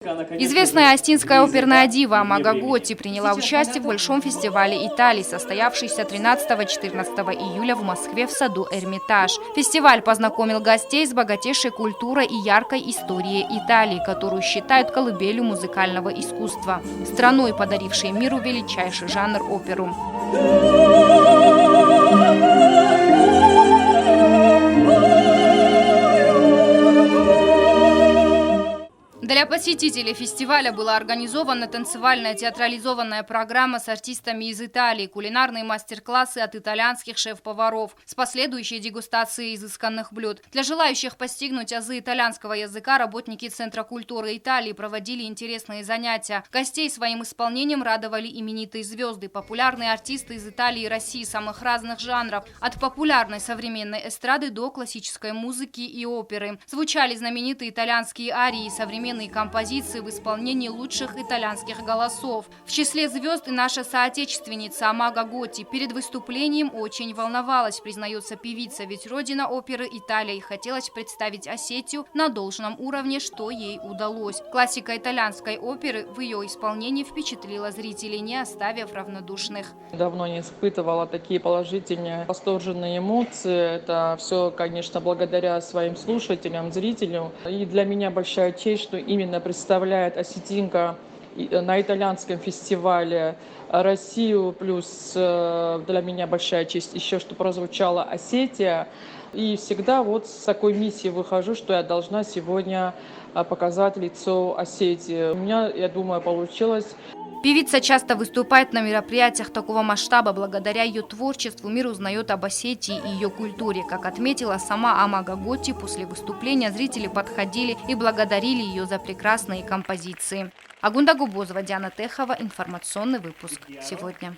Известная астинская оперная дива Амага Готти приняла участие в большом фестивале Италии, состоявшийся 13-14 июля в Москве в саду Эрмитаж. Фестиваль познакомил гостей с богатейшей культурой и яркой историей Италии, которую считают колыбелью музыкального искусства, страной, подарившей миру величайший жанр оперу. Для посетителей фестиваля была организована танцевальная театрализованная программа с артистами из Италии, кулинарные мастер-классы от итальянских шеф-поваров с последующей дегустацией изысканных блюд. Для желающих постигнуть азы итальянского языка работники Центра культуры Италии проводили интересные занятия. Гостей своим исполнением радовали именитые звезды, популярные артисты из Италии и России самых разных жанров, от популярной современной эстрады до классической музыки и оперы. Звучали знаменитые итальянские арии и современные композиции в исполнении лучших итальянских голосов. В числе звезд и наша соотечественница Амага Готти. Перед выступлением очень волновалась, признается певица, ведь родина оперы Италия, и хотелось представить Осетию на должном уровне, что ей удалось. Классика итальянской оперы в ее исполнении впечатлила зрителей, не оставив равнодушных. Давно не испытывала такие положительные, восторженные эмоции. Это все, конечно, благодаря своим слушателям, зрителям. И для меня большая честь, что именно представляет осетинка на итальянском фестивале Россию. Плюс для меня большая честь еще, что прозвучала Осетия. И всегда вот с такой миссией выхожу, что я должна сегодня показать лицо Осетии. У меня, я думаю, получилось. Певица часто выступает на мероприятиях такого масштаба. Благодаря ее творчеству мир узнает об Осетии и ее культуре. Как отметила сама Амага Готти, после выступления зрители подходили и благодарили ее за прекрасные композиции. Агунда Губозова, Диана Техова. Информационный выпуск сегодня.